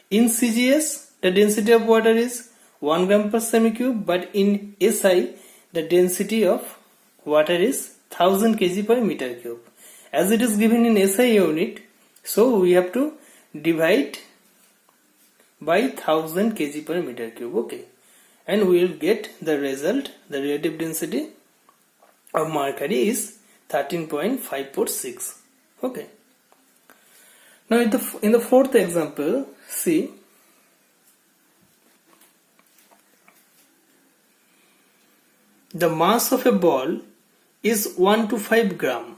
In CGS, the density of water is 1 gram per semi cube, but in SI, the density of water is 1000 kg per meter cube. As it is given in SI unit, so we have to divide by 1000 kg per meter cube. Okay, and we will get the result. The relative density of mercury is 13.546. Okay. Now in the fourth example, see, the mass of a ball is 1 to 5 gram.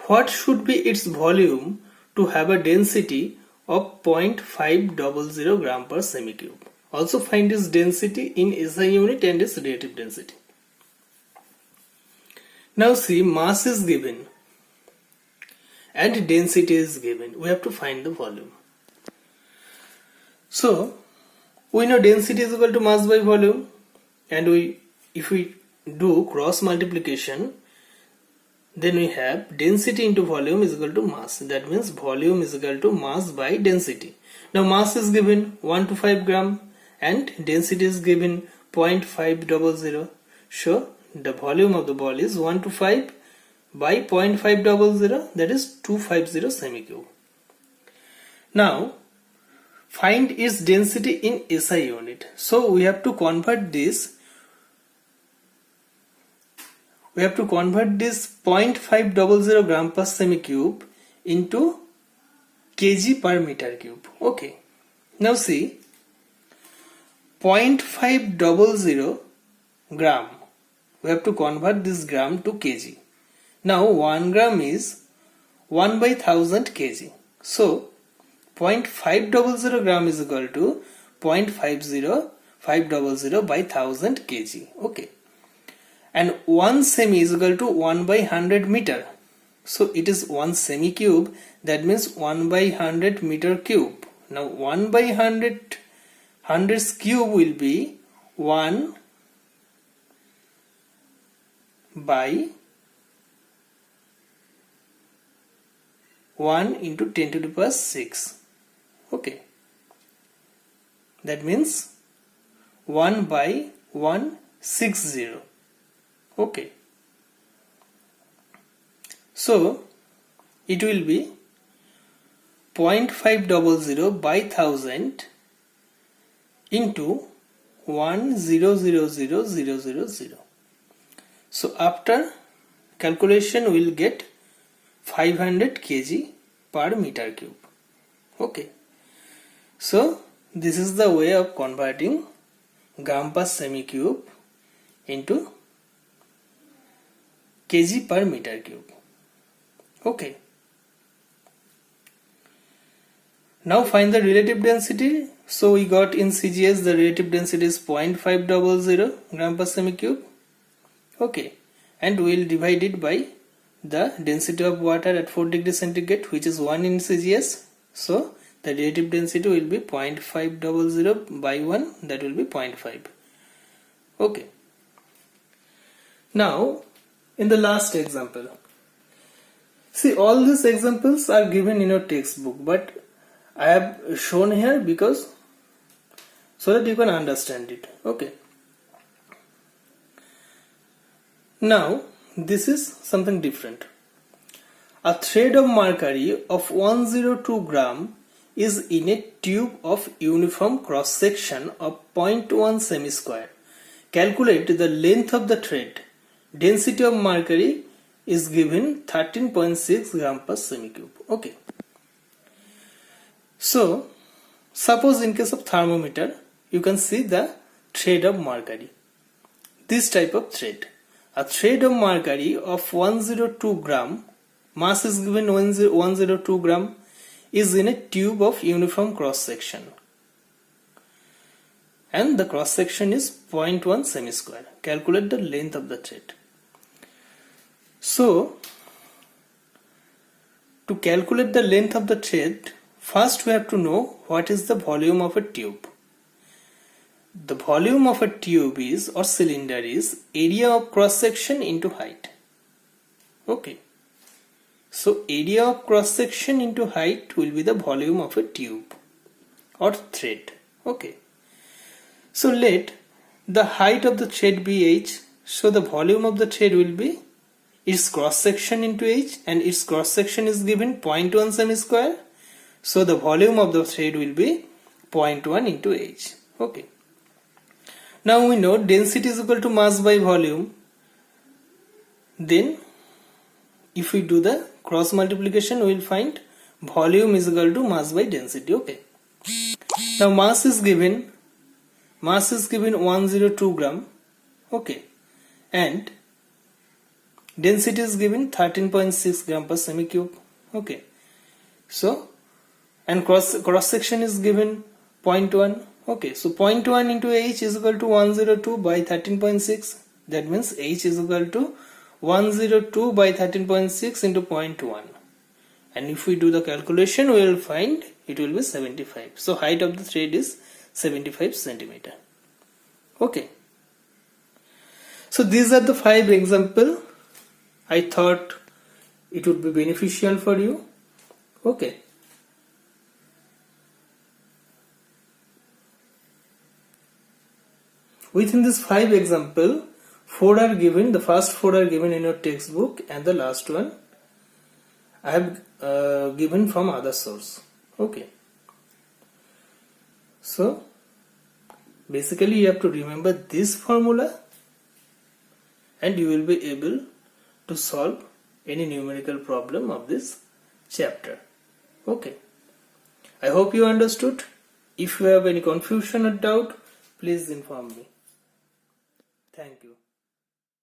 What should be its volume to have a density of 0.500 gram per semi cube? Also find its density in SI unit and its relative density. Now see, mass is given and density is given. We have to find the volume. So we know density is equal to mass by volume, and if we do cross multiplication, then we have density into volume is equal to mass. That means volume is equal to mass by density. Now mass is given 1 to 5 gram and density is given 0.500. So the volume of the ball is 1 to 5 by 0.500, that is 250 semi cube. Now find its density in SI unit. So we have to convert this. We have to convert this 0.500 gram per semi cube into kg per meter cube. Okay. Now see, 0.500 gram. We have to convert this gram to kg. Now 1 gram is 1 by 1000 kg. So 0.500 gram is equal to 0.500 by 1000 kg. Okay. And 1 semi is equal to 1 by 100 meter. So it is 1 semi cube, that means 1 by 100 meter cube. Now 1 by 100 hundreds cube will be 1 by 1 into 10 to the power 6. Okay. That means 1 by 160. Okay. So it will be 0.500 by 1000 into 1000000. So after calculation we will get 500 kg per meter cube. Okay. So this is the way of converting gram per semi cube into kg per meter cube. Okay. Now find the relative density. So we got in CGS the relative density is 0.500 gram per semi cube. Okay. And we will divide it by the density of water at 4 degrees centigrade, which is 1 in CGS. So the relative density will be 0.500 by 1, that will be 0.5. Okay. Now in the last example, see, all these examples are given in your textbook, but I have shown here because so that you can understand it. Okay. Now this is something different. A thread of mercury of 102 gram is in a tube of uniform cross section of 0.1 semi square. Calculate the length of the thread. Density of mercury is given 13.6 gram per semi cube. Okay. So suppose in case of thermometer, you can see the thread of mercury. This type of thread. A thread of mercury of 102 gram, mass is given 102 gram, is in a tube of uniform cross section. And the cross section is 0.1 semi square. Calculate the length of the thread. So to calculate the length of the thread, first we have to know what is the volume of a tube. The volume of a tube is, or cylinder is, area of cross section into height. Okay. So area of cross section into height will be the volume of a tube. or thread. Okay. So let the height of the thread be h. So the volume of the thread will be its cross section into h, and its cross section is given 0.1 semi square. So the volume of the thread will be 0.1 into h. Okay. Now we know density is equal to mass by volume. Then if we do the cross multiplication, we will find volume is equal to mass by density. Okay. Now mass is given 102 gram. Okay. And density is given 13.6 gram per semi cube. Okay. So, and cross section is given 0.1. Okay. So 0.1 into h is equal to 102 by 13.6. That means h is equal to 102 by 13.6 into 0.1. And if we do the calculation, we will find it will be 75. So height of the thread is 75 centimeter. Okay. So these are the 5 examples. I thought it would be beneficial for you. Okay. Within this 5 example, 4 are given. The first 4 are given in your textbook, and the last one I have given from other source. Okay. So basically you have to remember this formula, and you will be able to solve any numerical problem of this chapter. Okay. I hope you understood. If you have any confusion or doubt, please inform me. Thank you.